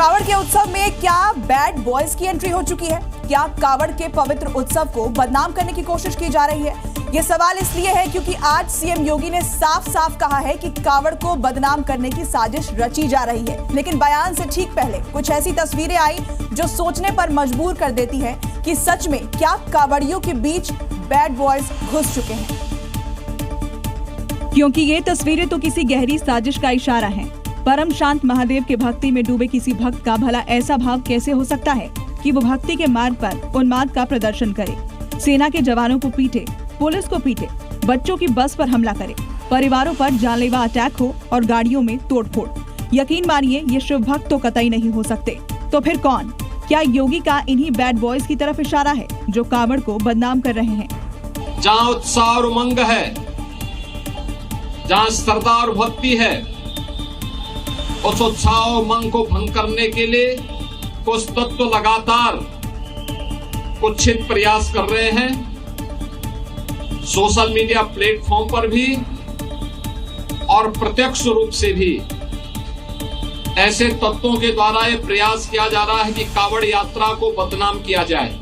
कावड़ के उत्सव में क्या बैड बॉयज की एंट्री हो चुकी है? क्या कावड़ के पवित्र उत्सव को बदनाम करने की कोशिश की जा रही है? ये सवाल इसलिए है क्योंकि आज सीएम योगी ने साफ साफ कहा है कि कावड़ को बदनाम करने की साजिश रची जा रही है। लेकिन बयान से ठीक पहले कुछ ऐसी तस्वीरें आई जो सोचने पर मजबूर कर देती है कि सच में क्या कावड़ियों के बीच बैड बॉयज घुस चुके हैं। क्योंकि ये तस्वीरें तो किसी गहरी साजिश का इशारा हैं। परम शांत महादेव के भक्ति में डूबे किसी भक्त का भला ऐसा भाव कैसे हो सकता है कि वो भक्ति के मार्ग पर उन्माद का प्रदर्शन करे, सेना के जवानों को पीटे, पुलिस को पीटे, बच्चों की बस पर हमला करे, परिवारों पर जानलेवा अटैक हो और गाड़ियों में तोड़फोड़। यकीन मानिए ये शिव भक्त तो कतई नहीं हो सकते। तो फिर कौन? क्या योगी का इन्हीं बैड बॉयज की तरफ इशारा है जो कावड़ को बदनाम कर रहे हैं? जहाँ उत्साह और उमंग है, जहाँ श्रद्धा और भक्ति है, उस उत्साह और उमंग को भंग करने के लिए कुछ तत्व लगातार कुत्सित प्रयास कर रहे हैं। सोशल मीडिया प्लेटफॉर्म पर भी और प्रत्यक्ष रूप से भी ऐसे तत्वों के द्वारा यह प्रयास किया जा रहा है कि कावड़ यात्रा को बदनाम किया जाए।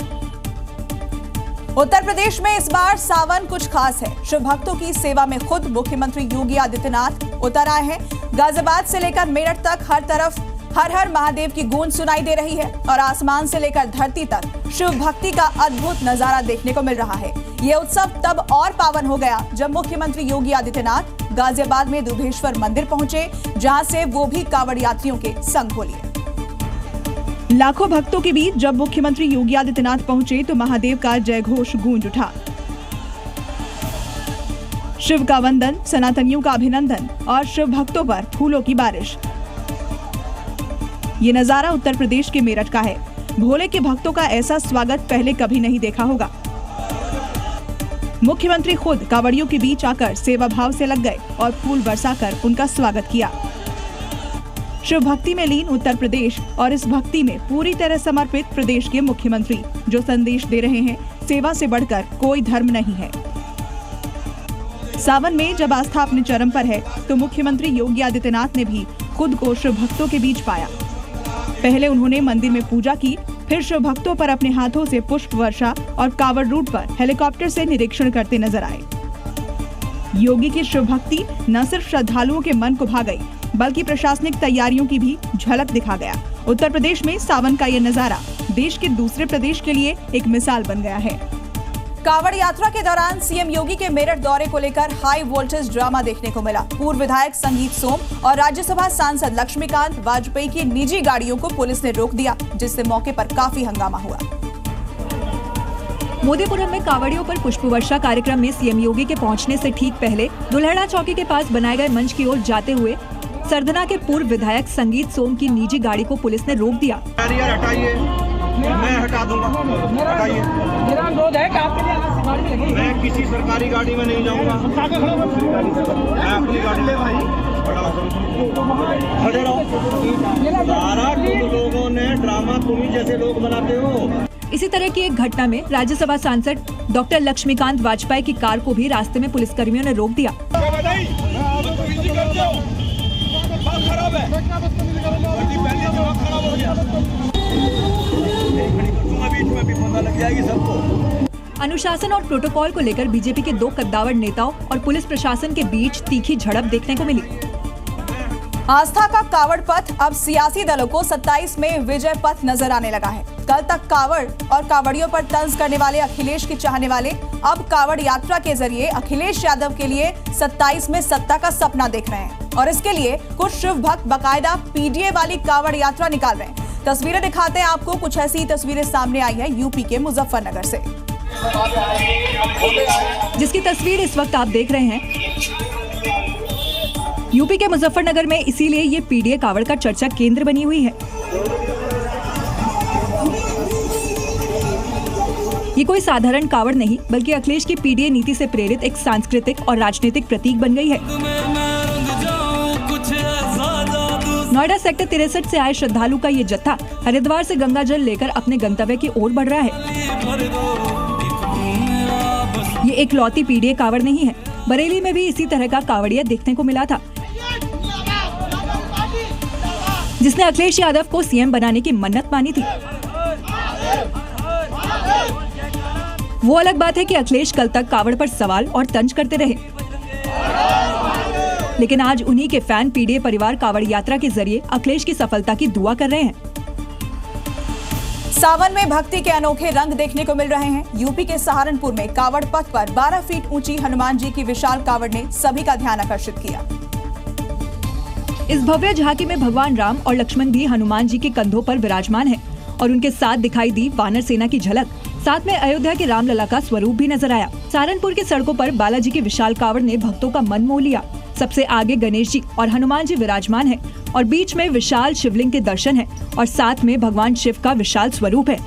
उत्तर प्रदेश में इस बार सावन कुछ खास है। शिव भक्तों की सेवा में खुद मुख्यमंत्री योगी आदित्यनाथ उतर आए हैं। गाजियाबाद से लेकर मेरठ तक हर तरफ हर हर महादेव की गूंज सुनाई दे रही है और आसमान से लेकर धरती तक शिव भक्ति का अद्भुत नजारा देखने को मिल रहा है। यह उत्सव तब और पावन हो गया जब मुख्यमंत्री योगी आदित्यनाथ गाजियाबाद में दुभेश्वर मंदिर पहुंचे, जहां से वो भी कावड़ यात्रियों के संग हो लिए। लाखों भक्तों के बीच जब मुख्यमंत्री योगी आदित्यनाथ पहुंचे तो महादेव का जयघोष गूंज उठा। शिव का वंदन, सनातनियों का अभिनंदन और शिव भक्तों पर फूलों की बारिश। ये नजारा उत्तर प्रदेश के मेरठ का है। भोले के भक्तों का ऐसा स्वागत पहले कभी नहीं देखा होगा। मुख्यमंत्री खुद कावड़ियों के बीच आकर सेवा भाव से लग गए और फूल बरसाकर उनका स्वागत किया। शिव भक्ति में लीन उत्तर प्रदेश और इस भक्ति में पूरी तरह समर्पित प्रदेश के मुख्यमंत्री जो संदेश दे रहे हैं, सेवा से बढ़कर कोई धर्म नहीं है। सावन में जब आस्था अपने चरम पर है तो मुख्यमंत्री योगी आदित्यनाथ ने भी खुद को शिव भक्तों के बीच पाया। पहले उन्होंने मंदिर में पूजा की, फिर शिव भक्तों पर अपने हाथों से पुष्प वर्षा और कावड़ रूट पर हेलीकॉप्टर से निरीक्षण करते नजर आए। योगी की शिव भक्ति न सिर्फ श्रद्धालुओं के मन को भा गई बल्कि प्रशासनिक तैयारियों की भी झलक दिखा गया। उत्तर प्रदेश में सावन का ये नजारा देश के दूसरे प्रदेश के लिए एक मिसाल बन गया है। कावड़ यात्रा के दौरान सीएम योगी के मेरठ दौरे को लेकर हाई वोल्टेज ड्रामा देखने को मिला। पूर्व विधायक संगीत सोम और राज्यसभा सांसद लक्ष्मीकांत वाजपेयी की निजी गाड़ियों को पुलिस ने रोक दिया, जिससे मौके पर काफी हंगामा हुआ। मोदीपुरम में कावड़ियों पर पुष्प वर्षा कार्यक्रम में सीएम योगी के पहुंचने से ठीक पहले दुल्हड़ा चौकी के पास बनाए गए मंच की ओर जाते हुए सरदना के पूर्व विधायक संगीत सोम की निजी गाड़ी को पुलिस ने रोक दिया। मैं हटा दूंगा, हटाइए। मेरा अनुरोध है कि आपके मैं किसी सरकारी गाड़ी में नहीं जाऊंगा, मैं अपनी गाड़ी ले खड़े रहो। सारा तुम लोगों ने ड्रामा तुम ही जैसे लोग बनाते हो। इसी तरह की एक घटना में राज्यसभा सांसद डॉक्टर लक्ष्मीकांत वाजपेयी की कार को भी रास्ते में पुलिसकर्मियों ने रोक दिया। अनुशासन और प्रोटोकॉल को लेकर बीजेपी के दो कद्दावर नेताओं और पुलिस प्रशासन के बीच तीखी झड़प देखने को मिली। आस्था का कावड़ पथ अब सियासी दलों को 27 में विजय पथ नजर आने लगा है। कल तक कावड़ और कावड़ियों पर तंज करने वाले अखिलेश के चाहने वाले अब कावड़ यात्रा के जरिए अखिलेश यादव के लिए 27 में सत्ता का सपना देख रहे हैं और इसके लिए कुछ शिव भक्त बाकायदा पीडीए वाली कावड़ यात्रा निकाल रहे हैं। तस्वीरें दिखाते हैं आपको। कुछ ऐसी तस्वीरें सामने आई है यूपी के मुजफ्फरनगर से, जिसकी तस्वीर इस वक्त आप देख रहे हैं। यूपी के मुजफ्फरनगर में इसीलिए ये पीडीए कावड़ का चर्चा केंद्र बनी हुई है। ये कोई साधारण कावड़ नहीं बल्कि अखिलेश की पीडीए नीति से प्रेरित एक सांस्कृतिक और राजनीतिक प्रतीक बन गई है। नोएडा सेक्टर 63 से आए श्रद्धालु का ये जत्था हरिद्वार से गंगा जल लेकर अपने गंतव्य की ओर बढ़ रहा है। ये एक लौती पीडीए कावड़ नहीं है। बरेली में भी इसी तरह का कावड़िया देखने को मिला था। जिसने अखिलेश यादव को सीएम बनाने की मन्नत मानी थी। वो अलग बात है कि अखिलेश कल तक कावड़ पर सवाल और तंज करते रहे, लेकिन आज उन्हीं के फैन पीडीए परिवार कावड़ यात्रा के जरिए अखिलेश की सफलता की दुआ कर रहे हैं। सावन में भक्ति के अनोखे रंग देखने को मिल रहे हैं। यूपी के सहारनपुर में कावड़ पथ पर 12 फीट ऊंची हनुमान जी की विशाल कावड़ ने सभी का ध्यान आकर्षित किया। इस भव्य झांकी में भगवान राम और लक्ष्मण भी हनुमान जी के कंधों पर विराजमान हैं और उनके साथ दिखाई दी वानर सेना की झलक। साथ में अयोध्या के रामलला का स्वरूप भी नजर आया। सहारनपुर की सड़कों पर बालाजी की विशाल कावड़ ने भक्तों का मन मोह लिया। सबसे आगे गणेश जी और हनुमान जी विराजमान हैं और बीच में विशाल शिवलिंग के दर्शन हैं और साथ में भगवान शिव का विशाल स्वरूप है।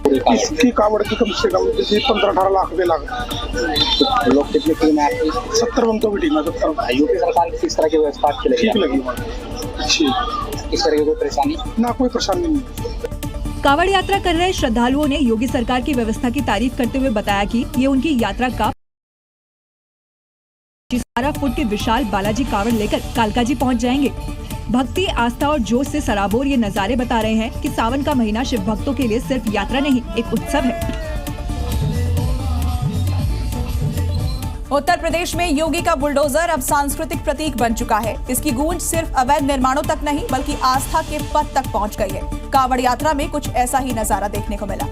इसकी कावड़ की कम से कम 15-18 लाख रुपए लगे। लोग कितने टीम है? 70 बंदों की टीम है। 70 यूपी सरकार किस तरह की व्यवस्था ठीक लगी। अच्छी, किस तरह की कोई परेशानी? ना कोई परेशानी नहीं। कावड़ यात्रा कर रहे श्रद्धालुओं ने योगी सरकार की व्यवस्था की तारीफ करते हुए बताया कि ये उनकी यात्रा का 12 फुट के विशाल बालाजी कावड़ लेकर कालकाजी पहुंच जाएंगे। भक्ति, आस्था और जोश से सराबोर ये नजारे बता रहे हैं कि सावन का महीना शिव भक्तों के लिए सिर्फ यात्रा नहीं, एक उत्सव है। उत्तर प्रदेश में योगी का बुलडोजर अब सांस्कृतिक प्रतीक बन चुका है। इसकी गूंज सिर्फ अवैध निर्माणों तक नहीं बल्कि आस्था के पथ तक पहुंच गई है। कावड़ यात्रा में कुछ ऐसा ही नजारा देखने को मिला।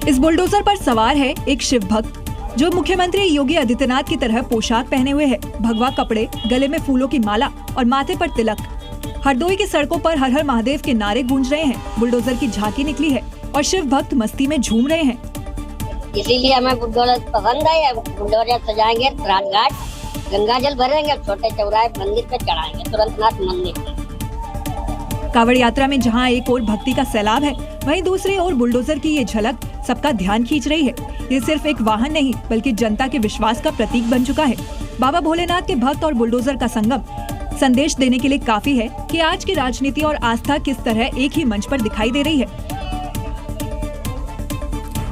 इस बुलडोजर पर सवार है एक शिव भक्त जो मुख्यमंत्री योगी आदित्यनाथ की तरह पोशाक पहने हुए है। भगवा कपड़े, गले में फूलों की माला और माथे पर तिलक। हरदोई की सड़कों पर हर हर महादेव के नारे गूंज रहे हैं। बुलडोजर की झांकी निकली है और शिव भक्त मस्ती में झूम रहे हैं। इसीलिए हमें बुलडोजर पसंद है। बुलडोजर सजाएंगे, राजघाट गंगा जल भरेंगे, छोटे चौराहे मंदिर पे चढ़ाएंगे, तुरंतनाथ मंदिर। कावड़ यात्रा में जहां एक ओर भक्ति का सैलाब है, वहीं दूसरी ओर बुलडोजर की ये झलक सबका ध्यान खींच रही है। ये सिर्फ एक वाहन नहीं बल्कि जनता के विश्वास का प्रतीक बन चुका है। बाबा भोलेनाथ के भक्त और बुलडोजर का संगम संदेश देने के लिए काफी है कि आज की राजनीति और आस्था किस तरह एक ही मंच पर दिखाई दे रही है।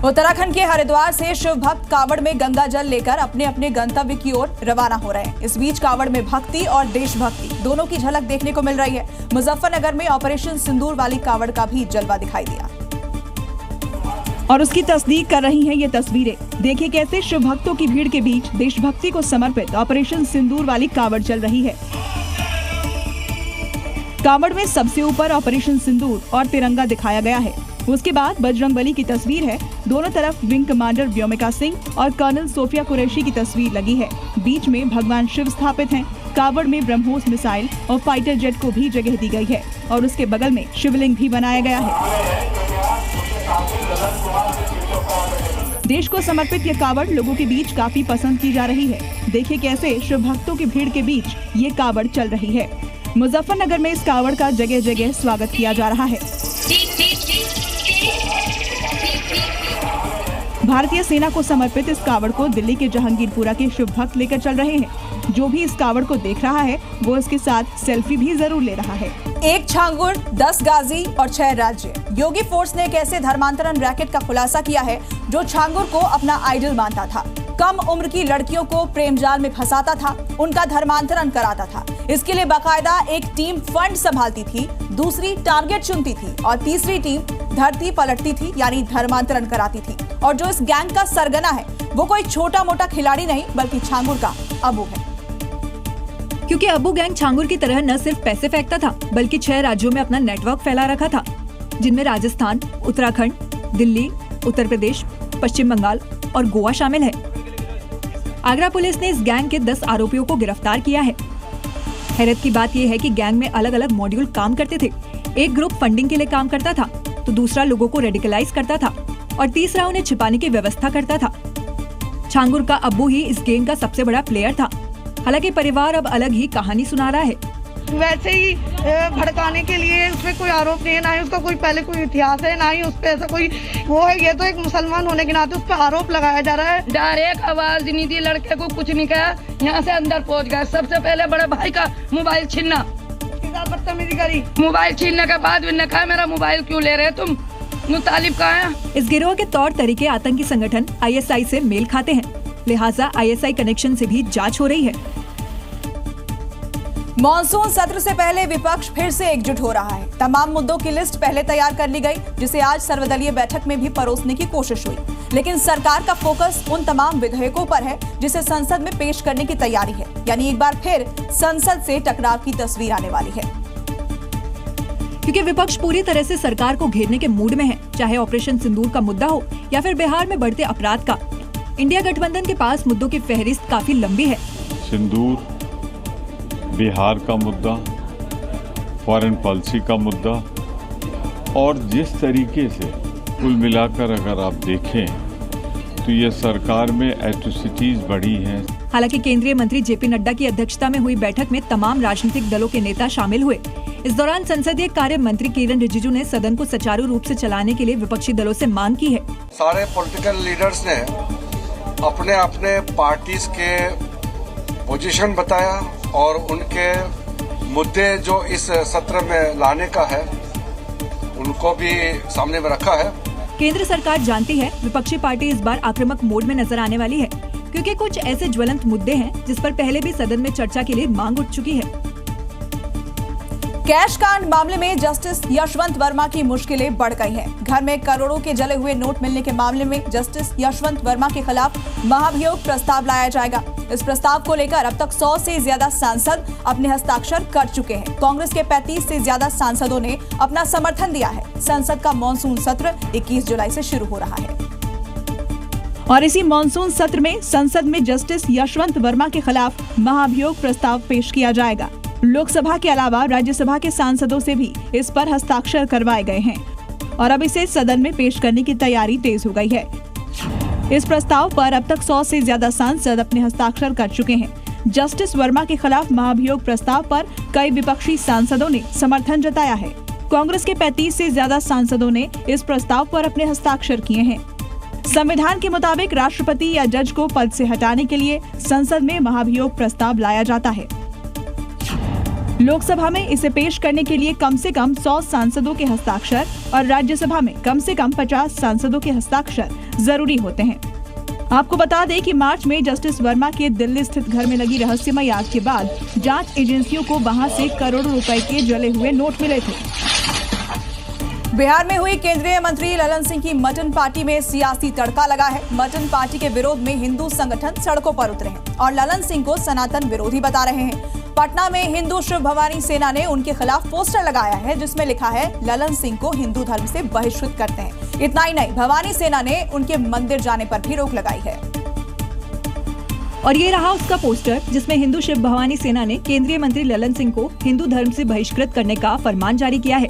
उत्तराखंड के हरिद्वार से शिव भक्त कावड़ में गंगा जल लेकर अपने अपने गंतव्य की ओर रवाना हो रहे हैं। इस बीच कावड़ में भक्ति और देशभक्ति दोनों की झलक देखने को मिल रही है। मुजफ्फरनगर में ऑपरेशन सिंदूर वाली कावड़ का भी जलवा दिखाई दिया और उसकी तस्दीक कर रही हैं ये तस्वीरें। देखिए कैसे शिव भक्तों की भीड़ के बीच देशभक्ति को समर्पित ऑपरेशन सिंदूर वाली कावड़ चल रही है। कावड़ में सबसे ऊपर ऑपरेशन सिंदूर और तिरंगा दिखाया गया है। उसके बाद बजरंगबली की तस्वीर है। दोनों तरफ विंग कमांडर व्योमिका सिंह और कर्नल सोफिया कुरैशी की तस्वीर लगी है। बीच में भगवान शिव स्थापित हैं। कावड़ में ब्रह्मोस मिसाइल और फाइटर जेट को भी जगह दी गई है और उसके बगल में शिवलिंग भी बनाया गया है। देश को समर्पित ये कावड़ लोगों के बीच काफी पसंद की जा रही है। देखिए कैसे शिव भक्तों की भीड़ के बीच ये कावड़ चल रही है। मुजफ्फरनगर में इस कावड़ का जगह जगह स्वागत किया जा रहा है। भारतीय सेना को समर्पित इस कावड़ को दिल्ली के जहांगीरपुरा के शिव भक्त लेकर चल रहे हैं। जो भी इस कावड़ को देख रहा है वो इसके साथ सेल्फी भी जरूर ले रहा है। 1 छांगुर, 10 गाजी और 6 राज्य। योगी फोर्स ने एक ऐसे धर्मांतरण रैकेट का खुलासा किया है जो छांगुर को अपना आइडल मानता था। कम उम्र की लड़कियों को प्रेम जाल में फंसाता था, उनका धर्मांतरण कराता था। इसके लिए बाकायदा एक टीम फंड संभालती थी, दूसरी टारगेट चुनती थी और तीसरी टीम धरती पलटती थी यानी धर्मांतरण कराती थी। और जो इस गैंग का सरगना है वो कोई छोटा मोटा खिलाड़ी नहीं बल्कि छांगुर का अबू है। क्योंकि अबू गैंग छांगुर की तरह न सिर्फ पैसे फेंकता था बल्कि 6 राज्यों में अपना नेटवर्क फैला रखा था, जिनमें राजस्थान, उत्तराखंड, दिल्ली, उत्तर प्रदेश, पश्चिम बंगाल और गोवा शामिल है। आगरा पुलिस ने इस गैंग के 10 आरोपियों को गिरफ्तार किया है। हैरत की बात यह है कि गैंग में अलग अलग मॉड्यूल काम करते थे। एक ग्रुप फंडिंग के लिए काम करता था, तो दूसरा लोगों को रेडिकलाइज करता था और तीसरा उन्हें छिपाने की व्यवस्था करता था। छांगुर का अब्बू ही इस गेम का सबसे बड़ा प्लेयर था। हालांकि परिवार अब अलग ही कहानी सुना रहा है। वैसे ही भड़काने के लिए उस पर कोई आरोप नहीं है, ना ही उसका कोई पहले कोई इतिहास है, ना ही उस पर ऐसा कोई वो है। ये तो एक मुसलमान होने के नाते उस पर आरोप लगाया जा रहा है। डायरेक्ट आवाज नहीं दी, लड़के को कुछ नहीं कहा, यहाँ से अंदर पहुँच गए। सबसे पहले बड़े भाई का मोबाइल छीनना, बदतमीजी करी। मोबाइल छीनने के बाद उन्होंने कहा मेरा मोबाइल क्यों ले रहे तुम, मुतालिब कहाँ है। इस गिरोह के तौर तरीके आतंकी संगठन ISI से मेल खाते हैं, लिहाजा ISI कनेक्शन से भी जांच हो रही है। मॉनसून सत्र से पहले विपक्ष फिर से एकजुट हो रहा है। तमाम मुद्दों की लिस्ट पहले तैयार कर ली गई, जिसे आज सर्वदलीय बैठक में भी परोसने की कोशिश हुई। लेकिन सरकार का फोकस उन तमाम विधेयकों पर है जिसे संसद में पेश करने की तैयारी है। यानी एक बार फिर संसद से टकराव की तस्वीर आने वाली है, क्योंकि विपक्ष पूरी तरह से सरकार को घेरने के मूड में है, चाहे ऑपरेशन सिंदूर का मुद्दा हो या फिर बिहार में बढ़ते अपराध का। इंडिया गठबंधन के पास मुद्दों की फहरिस्त काफी लंबी है। सिंदूर, बिहार का मुद्दा, फॉरेन पॉलिसी का मुद्दा, और जिस तरीके से कुल मिलाकर अगर आप देखें तो ये सरकार में एट्रोसिटीज बढ़ी हैं। हालांकि केंद्रीय मंत्री जेपी नड्डा की अध्यक्षता में हुई बैठक में तमाम राजनीतिक दलों के नेता शामिल हुए। इस दौरान संसदीय कार्य मंत्री किरण रिजिजू ने सदन को सुचारू रूप से चलाने के लिए विपक्षी दलों से मांग की है। सारे पॉलिटिकल लीडर्स ने अपने अपने पार्टीज के पोजीशन बताया और उनके मुद्दे जो इस सत्र में लाने का है उनको भी सामने में रखा है। केंद्र सरकार जानती है विपक्षी पार्टी इस बार आक्रामक मोड में नजर आने वाली है, क्योंकि कुछ ऐसे ज्वलंत मुद्दे हैं जिस पर पहले भी सदन में चर्चा के लिए मांग उठ चुकी है। कैश कांड मामले में जस्टिस यशवंत वर्मा की मुश्किलें बढ़ गई हैं। घर में करोड़ों के जले हुए नोट मिलने के मामले में जस्टिस यशवंत वर्मा के खिलाफ महाभियोग प्रस्ताव लाया जाएगा। इस प्रस्ताव को लेकर अब तक 100 से ज्यादा सांसद अपने हस्ताक्षर कर चुके हैं। कांग्रेस के 35 से ज्यादा सांसदों ने अपना समर्थन दिया है। संसद का मॉनसून सत्र 21 जुलाई से शुरू हो रहा है और इसी मॉनसून सत्र में संसद में जस्टिस यशवंत वर्मा के खिलाफ महाभियोग प्रस्ताव पेश किया जाएगा। लोकसभा के अलावा राज्यसभा के सांसदों से भी इस पर हस्ताक्षर करवाए गए हैं और अब इसे सदन में पेश करने की तैयारी तेज हो गई है। इस प्रस्ताव पर अब तक 100 से ज्यादा सांसद अपने हस्ताक्षर कर चुके हैं। जस्टिस वर्मा के खिलाफ महाभियोग प्रस्ताव पर कई विपक्षी सांसदों ने समर्थन जताया है। कांग्रेस के 35 से ज्यादा सांसदों ने इस प्रस्ताव पर अपने हस्ताक्षर किए हैं। संविधान के मुताबिक राष्ट्रपति या जज को पद से हटाने के लिए संसद में महाभियोग प्रस्ताव लाया जाता है। लोकसभा में इसे पेश करने के लिए कम से कम 100 सांसदों के हस्ताक्षर और राज्यसभा में कम से कम 50 सांसदों के हस्ताक्षर जरूरी होते हैं। आपको बता दें कि मार्च में जस्टिस वर्मा के दिल्ली स्थित घर में लगी रहस्यमय आग के बाद जांच एजेंसियों को वहां से करोड़ों रुपए के जले हुए नोट मिले थे। बिहार में हुई केंद्रीय मंत्री ललन सिंह की मटन पार्टी में सियासी तड़का लगा है। मटन पार्टी के विरोध में हिंदू संगठन सड़कों पर उतरे हैं और ललन सिंह को सनातन विरोधी बता रहे हैं। पटना में हिंदू शिव भवानी सेना ने उनके खिलाफ पोस्टर लगाया है जिसमें लिखा है ललन सिंह को हिंदू धर्म से बहिष्कृत करते हैं। इतना ही नहीं, भवानी सेना ने उनके मंदिर जाने पर भी रोक लगाई है। और ये रहा उसका पोस्टर जिसमें हिंदू शिव भवानी सेना ने केंद्रीय मंत्री ललन सिंह को हिंदू धर्म से बहिष्कृत करने का फरमान जारी किया है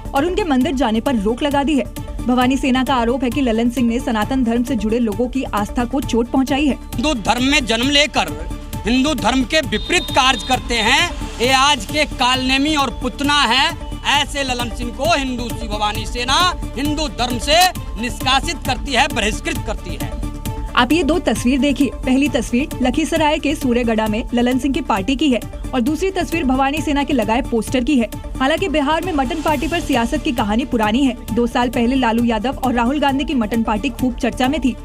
और उनके मंदिर जाने पर रोक लगा दी है। भवानी सेना का आरोप है कि ललन सिंह ने सनातन धर्म से जुड़े लोगों की आस्था को चोट पहुंचाई है। हिंदू धर्म में जन्म लेकर हिंदू धर्म के विपरीत कार्य करते हैं, ये आज के कालनेमी और पुतना है। ऐसे ललन सिंह को हिंदू शिव भवानी सेना हिंदू धर्म से निष्कासित करती है, बहिष्कृत करती है। आप ये दो तस्वीर देखिए। पहली तस्वीर लखीसराय के सूर्यगढ़ा में ललन सिंह की पार्टी की है और दूसरी तस्वीर भवानी सेना के लगाए पोस्टर की है। हालांकि बिहार में मटन पार्टी पर सियासत की कहानी पुरानी है। 2 साल पहले लालू यादव और राहुल गांधी की मटन पार्टी खूब चर्चा में थी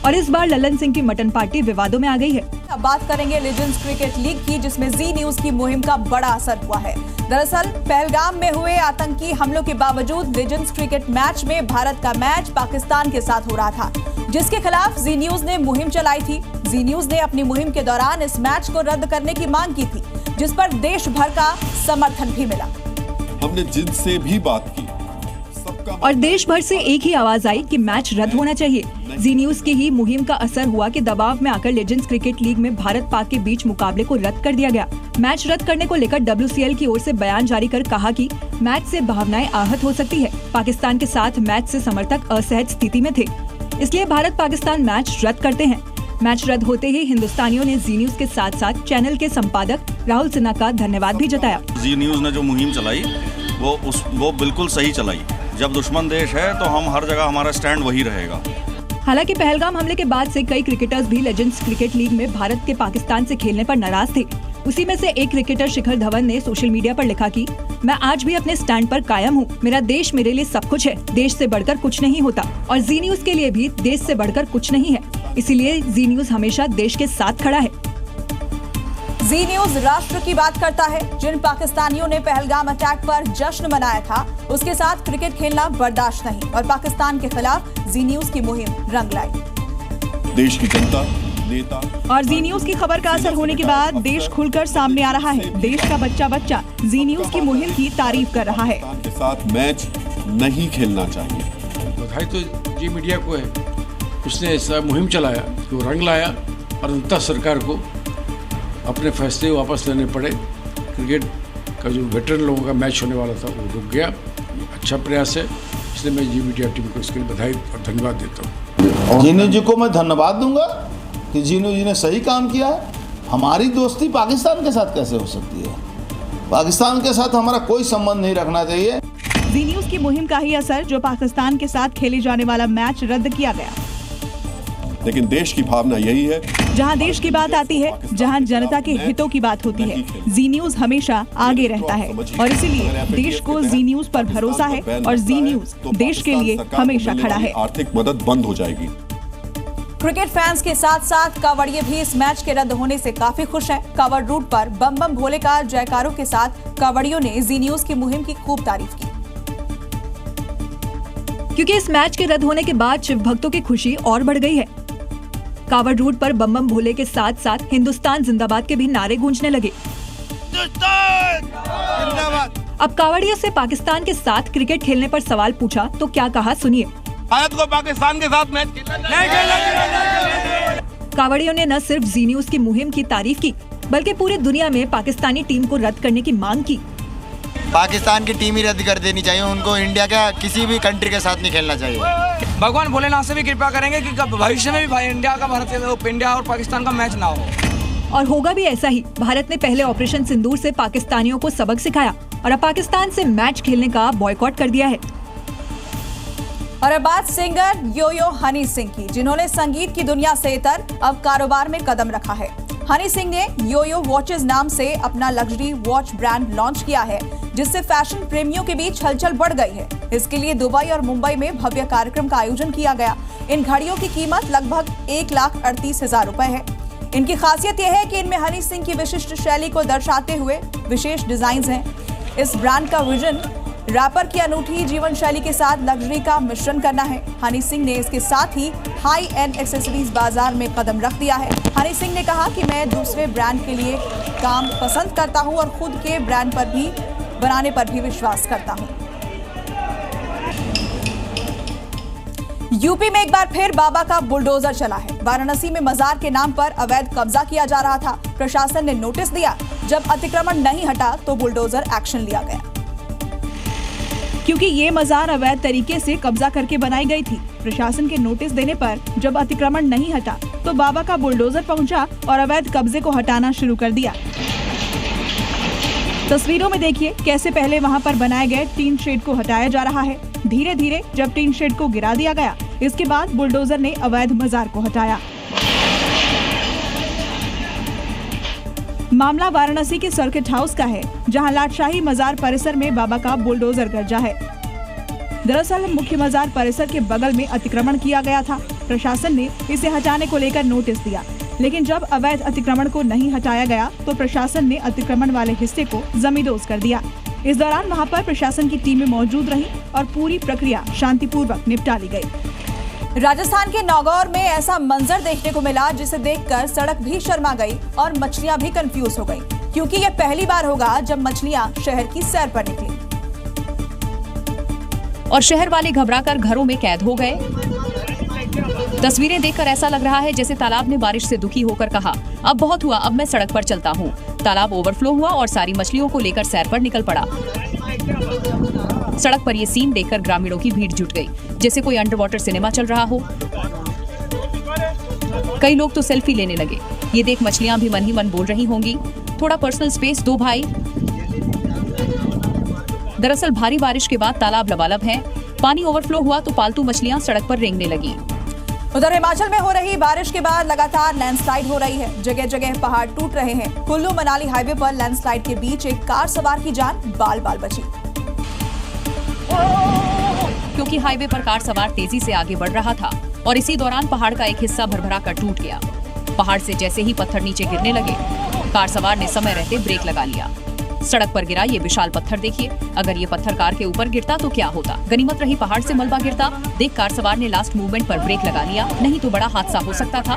और इस बार ललन सिंह की मटन पार्टी विवादों में आ गई है। अब बात करेंगे लेजेंड्स क्रिकेट लीग की, जिसमें जी न्यूज की मुहिम का बड़ा असर हुआ है। दरअसल पहलगाम में हुए आतंकी हमलों के बावजूद लेजेंड्स क्रिकेट मैच में भारत का मैच पाकिस्तान के साथ हो रहा था, जिसके खिलाफ जी न्यूज ने मुहिम चलाई थी। जी न्यूज ने अपनी मुहिम के दौरान इस मैच को रद्द करने की मांग की थी, जिस पर देश भर का समर्थन भी मिला। हमने जिनसे भी बात की और देश भर से एक ही आवाज आई कि मैच रद्द होना चाहिए। जी न्यूज की ही मुहिम का असर हुआ कि दबाव में आकर लेजेंड्स क्रिकेट लीग में भारत पाक के बीच मुकाबले को रद्द कर दिया गया। मैच रद्द करने को लेकर WCL की ओर से बयान जारी कर कहा कि मैच से भावनाएं आहत हो सकती है। पाकिस्तान के साथ मैच से समर्थक असहज स्थिति में थे, इसलिए भारत पाकिस्तान मैच रद्द करते हैं। मैच रद्द होते ही हिंदुस्तानियों ने जी न्यूज के साथ साथ चैनल के संपादक राहुल सिन्हा का धन्यवाद भी जताया। जी न्यूज ने जो मुहिम चलाई वो बिल्कुल सही चलाई। जब दुश्मन देश है तो हम हर जगह हमारा स्टैंड वही रहेगा। हालांकि पहलगाम हमले के बाद से कई क्रिकेटर्स भी लेजेंड्स क्रिकेट लीग में भारत के पाकिस्तान से खेलने पर नाराज थे। उसी में से एक क्रिकेटर शिखर धवन ने सोशल मीडिया पर लिखा कि मैं आज भी अपने स्टैंड पर कायम हूँ। मेरा देश मेरे लिए सब कुछ है, देश से बढ़कर कुछ नहीं होता और जी न्यूज के लिए भी देश से बढ़कर कुछ नहीं है। इसीलिए जी न्यूज हमेशा देश के साथ खड़ा है। जी न्यूज राष्ट्र की बात करता है। जिन पाकिस्तानियों ने पहलगाम अटैक पर जश्न मनाया था, उसके साथ क्रिकेट खेलना बर्दाश्त नहीं और पाकिस्तान के खिलाफ जी न्यूज की मुहिम रंग लाई। देश की जनता, नेता और जी न्यूज की खबर का असर होने के बाद देश खुलकर सामने आ रहा है। देश का बच्चा जी न्यूज की मुहिम की तारीफ कर रहा है। के साथ मैच नहीं खेलना चाहिए। बधाई तो जी मीडिया को है, उसने ऐसा मुहिम चलाया कि वो रंग लाया और अंततः सरकार को अपने फैसले वापस लेने पड़े। क्रिकेट का जो वेटरन लोगों का मैच होने वाला था वो रुक गया। अच्छा प्रयास है, इसलिए मैं जी मीडिया टीम को इसके लिए बधाई और धन्यवाद देता हूँ। जीनू जी को मैं धन्यवाद दूंगा कि जीनू जी ने सही काम किया है। हमारी दोस्ती पाकिस्तान के साथ कैसे हो सकती है? पाकिस्तान के साथ हमारा कोई संबंध नहीं रखना चाहिए। जी न्यूज की मुहिम का ही असर, जो पाकिस्तान के साथ खेले जाने वाला मैच रद्द किया गया। लेकिन देश की भावना यही है, जहां देश की बात आती है, जहां जनता के हितों की बात होती है, जी न्यूज हमेशा आगे रहता है और इसीलिए देश को जी न्यूज पर भरोसा है और जी न्यूज देश के लिए हमेशा खड़ा है। आर्थिक मदद बंद हो जाएगी। क्रिकेट फैंस के साथ साथ कांवड़िए भी इस मैच के रद्द होने से काफी खुश हैं। कांवड़ रूट पर बम बम भोले का जयकारों के साथ कांवड़ियों ने जी न्यूज की मुहिम की खूब तारीफ की। क्योंकि इस मैच के रद्द होने के बाद शिव भक्तों की खुशी और बढ़ गई है। कांवड़ रूट पर बम बम भोले के साथ साथ हिंदुस्तान जिंदाबाद के भी नारे गूंजने लगे। अब कांवड़ियों से पाकिस्तान के साथ क्रिकेट खेलने पर सवाल पूछा तो क्या कहा, सुनिए। भारत को पाकिस्तान के साथ मैच कांवड़ियों ने न सिर्फ जी न्यूज की मुहिम की तारीफ की, बल्कि पूरी दुनिया में पाकिस्तानी टीम को रद्द करने की मांग की। पाकिस्तान की टीम ही रद्द कर देनी चाहिए, उनको इंडिया का किसी भी कंट्री के साथ नहीं खेलना चाहिए। भगवान भोलेनाथ से भी कृपा करेंगे कि भविष्य में भी भाई इंडिया और पाकिस्तान का मैच ना हो। और होगा भी ऐसा ही। भारत ने पहले ऑपरेशन सिंदूर से पाकिस्तानियों को सबक सिखाया और अब पाकिस्तान से मैच खेलने का बॉयकॉट कर दिया है। और अब बात सिंगर यो-यो हनी सिंह की, जिन्होंने संगीत की दुनिया से इतर अब कारोबार में कदम रखा है। हनी सिंह ने यो-यो वॉचेस नाम से अपना लग्जरी वॉच ब्रांड लॉन्च किया है, जिससे फैशन प्रेमियों के बीच हलचल बढ़ गई है। इसके लिए दुबई और मुंबई में भव्य कार्यक्रम का आयोजन किया गया। इन घड़ियों की कीमत लगभग 1,38,000 रुपए है। इनकी खासियत यह है कि इनमें हनी सिंह की विशिष्ट शैली को दर्शाते हुए विशेष डिजाइन हैं। इस ब्रांड का विजन रैपर की अनूठी जीवन शैली के साथ लग्जरी का मिश्रण करना है। हनी सिंह ने इसके साथ ही हाई एंड एक्सेसरीज बाजार में कदम रख दिया है। हनी सिंह ने कहा कि मैं दूसरे ब्रांड के लिए काम पसंद करता हूं और खुद के ब्रांड पर भी बनाने पर भी विश्वास करता हूं। यूपी में एक बार फिर बाबा का बुलडोजर चला है। वाराणसी में मजार के नाम पर अवैध कब्जा किया जा रहा था। प्रशासन ने नोटिस दिया, जब अतिक्रमण नहीं हटा तो बुलडोजर एक्शन लिया गया। क्योंकि ये मजार अवैध तरीके से कब्जा करके बनाई गई थी। प्रशासन के नोटिस देने पर जब अतिक्रमण नहीं हटा तो बाबा का बुलडोजर पहुंचा और अवैध कब्जे को हटाना शुरू कर दिया। तस्वीरों में देखिए कैसे पहले वहां पर बनाए गए टीन शेड को हटाया जा रहा है। धीरे धीरे जब टीन शेड को गिरा दिया गया, इसके बाद बुलडोजर ने अवैध मजार को हटाया। मामला वाराणसी के सर्किट हाउस का है, जहां लाटशाही मजार परिसर में बाबा का बुलडोजर गरजा है। दरअसल मुख्य मजार परिसर के बगल में अतिक्रमण किया गया था। प्रशासन ने इसे हटाने को लेकर नोटिस दिया, लेकिन जब अवैध अतिक्रमण को नहीं हटाया गया तो प्रशासन ने अतिक्रमण वाले हिस्से को जमींदोज कर दिया। इस दौरान वहां पर प्रशासन की टीमें मौजूद रही और पूरी प्रक्रिया शांतिपूर्वक निपटा ली गई। राजस्थान के नागौर में ऐसा मंजर देखने को मिला जिसे देखकर सड़क भी शर्मा गई और मछलियां भी कंफ्यूज हो गई, क्योंकि यह पहली बार होगा जब मछलियां शहर की सैर पर निकली और शहर वाले घबराकर घरों में कैद हो गए। तस्वीरें देखकर ऐसा लग रहा है जैसे तालाब ने बारिश से दुखी होकर कहा, अब बहुत हुआ, अब मैं सड़क पर चलता हूँ। तालाब ओवरफ्लो हुआ और सारी मछलियों को लेकर सैर पर निकल पड़ा। सड़क पर ये सीन देखकर ग्रामीणों की भीड़ जुट गई, जैसे कोई अंडर वाटर सिनेमा चल रहा हो। कई लोग तो सेल्फी लेने लगे। ये देख मछलियां भी मन ही मन बोल रही होंगी, थोड़ा पर्सनल स्पेस दो भाई। दरअसल भारी बारिश के बाद तालाब लबालब है। पानी ओवरफ्लो हुआ तो पालतू मछलियां सड़क पर रेंगने लगी। उधर हिमाचल में हो रही बारिश के बाद लगातार लैंडस्लाइड हो रही है। जगह जगह पहाड़ टूट रहे हैं। कुल्लू मनाली हाईवे पर लैंडस्लाइड के बीच एक कार सवार की जान बाल बाल बची, क्योंकि हाईवे पर कार सवार तेजी से आगे बढ़ रहा था और इसी दौरान पहाड़ का एक हिस्सा भरभरा कर टूट गया। पहाड़ से जैसे ही पत्थर नीचे गिरने लगे, कार सवार ने समय रहते ब्रेक लगा लिया। सड़क पर गिरा ये विशाल पत्थर देखिए, अगर ये पत्थर कार के ऊपर गिरता तो क्या होता। गनीमत रही पहाड़ से मलबा गिरता। देख कार सवार ने लास्ट मूवमेंट पर ब्रेक लगा लिया, नहीं तो बड़ा हादसा हो सकता था।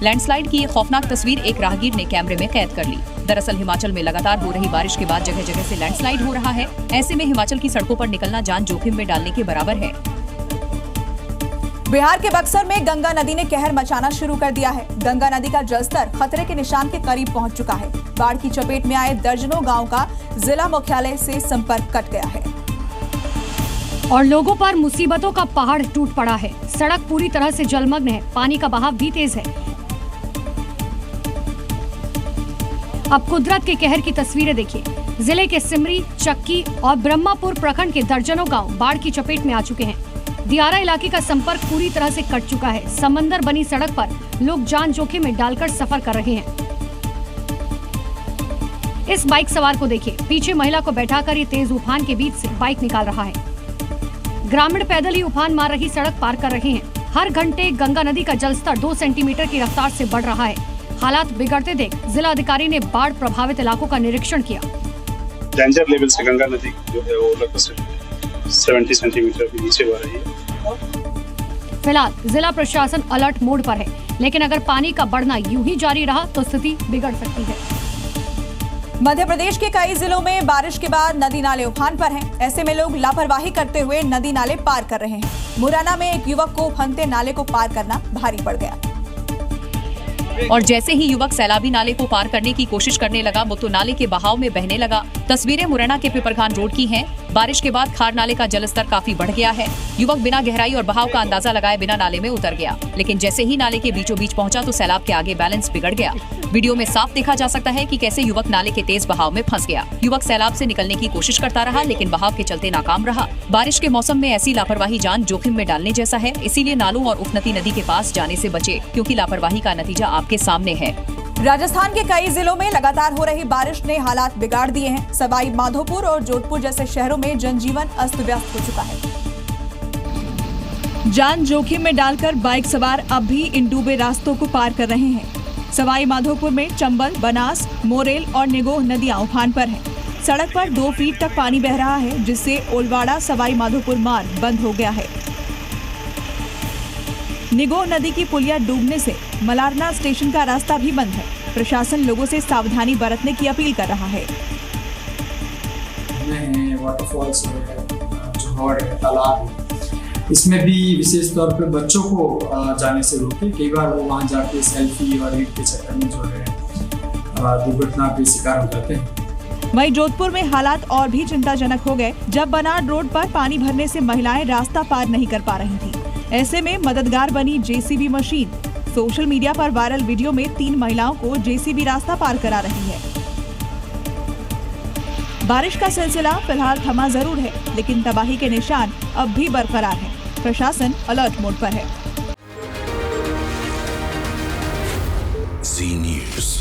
लैंडस्लाइड की ये खौफनाक तस्वीर एक राहगीर ने कैमरे में कैद कर ली। दरअसल हिमाचल में लगातार हो रही बारिश के बाद जगह जगह से लैंडस्लाइड हो रहा है। ऐसे में हिमाचल की सड़कों पर निकलना जान जोखिम में डालने के बराबर है। बिहार के बक्सर में गंगा नदी ने कहर मचाना शुरू कर दिया है। गंगा नदी का जलस्तर खतरे के निशान के करीब पहुंच चुका है। बाढ़ की चपेट में आए दर्जनों गांव का जिला मुख्यालय से संपर्क कट गया है और लोगों पर मुसीबतों का पहाड़ टूट पड़ा है। सड़क पूरी तरह से जलमग्न है, पानी का बहाव भी तेज है। अब कुदरत के कहर की तस्वीरें देखिए। जिले के सिमरी, चक्की और ब्रह्मापुर प्रखंड के दर्जनों गांव बाढ़ की चपेट में आ चुके हैं। दियारा इलाके का संपर्क पूरी तरह से कट चुका है। समंदर बनी सड़क पर लोग जान जोखिम में डालकर सफर कर रहे हैं। इस बाइक सवार को देखिए, पीछे महिला को बैठाकर ये तेज उफान के बीच से बाइक निकाल रहा है। ग्रामीण पैदल ही उफान मार रही सड़क पार कर रहे हैं। हर घंटे गंगा नदी का जलस्तर 2 सेंटीमीटर की रफ्तार से बढ़ रहा है। हालात बिगड़ते देख जिला अधिकारी ने बाढ़ प्रभावित इलाकों का निरीक्षण किया। डेंजर लेवल से गंगा नदी जो है वो लगभग 70 सेंटीमीटर के नीचे बह रही है। फिलहाल जिला प्रशासन अलर्ट मोड पर है, लेकिन अगर पानी का बढ़ना यूं ही जारी रहा तो स्थिति बिगड़ सकती है। मध्य प्रदेश के कई जिलों में बारिश के बाद नदी नाले उफान पर हैं। ऐसे में लोग लापरवाही करते हुए नदी नाले पार कर रहे हैं। मुरैना में एक युवक को उफनते नाले को पार करना भारी पड़ गया और जैसे ही युवक सैलाबी नाले को पार करने की कोशिश करने लगा, वो तो नाले के बहाव में बहने लगा। तस्वीरें मुरैना के पिपरखान रोड की हैं। बारिश के बाद खार नाले का जलस्तर काफी बढ़ गया है। युवक बिना गहराई और बहाव का अंदाजा लगाए बिना नाले में उतर गया, लेकिन जैसे ही नाले के बीचों बीच पहुंचा तो सैलाब के आगे बैलेंस बिगड़ गया। वीडियो में साफ देखा जा सकता है कि कैसे युवक नाले के तेज बहाव में फंस गया। युवक सैलाब से निकलने की कोशिश करता रहा, लेकिन बहाव के चलते नाकाम रहा। बारिश के मौसम में ऐसी लापरवाही जान जोखिम में डालने जैसा है। इसीलिए नालों और उफनती नदी के पास जाने से बचे, क्योंकि लापरवाही का नतीजा आपके सामने है। राजस्थान के कई जिलों में लगातार हो रही बारिश ने हालात बिगाड़ दिए हैं। सवाई माधोपुर और जोधपुर जैसे शहरों में जनजीवन अस्त व्यस्त हो चुका है। जान जोखिम में डालकर बाइक सवार अब भी इन डूबे रास्तों को पार कर रहे हैं। सवाई माधोपुर में चंबल, बनास, मोरेल और निगोह नदियां उफान पर हैं। सड़क पर 2 फीट तक पानी बह रहा है, जिससे ओलवाड़ा सवाई माधोपुर मार्ग बंद हो गया है। निगोह नदी की पुलिया डूबने से मलारना स्टेशन का रास्ता भी बंद है। प्रशासन लोगों से सावधानी बरतने की अपील कर रहा है। वाटरफॉल्स है, जोहर है, तालाब है, इसमें भी विशेष तौर पर बच्चों को जाने से रोके। कई बार वो वहाँ जाके सेल्फी और रील के चक्कर में जो है दुर्घटना के शिकार हो जाते हैं। वहीं जोधपुर में हालात और भी चिंताजनक हो गए, जब बनाड रोड पर पानी भरने से महिलाएं रास्ता पार नहीं कर पा रही थी। ऐसे में मददगार बनी जेसीबी मशीन। सोशल मीडिया पर वायरल वीडियो में 3 महिलाओं को जेसीबी रास्ता पार करा रही है। बारिश का सिलसिला फिलहाल थमा जरूर है, लेकिन तबाही के निशान अब भी बरकरार हैं। प्रशासन अलर्ट मोड पर है। जी न्यूज़।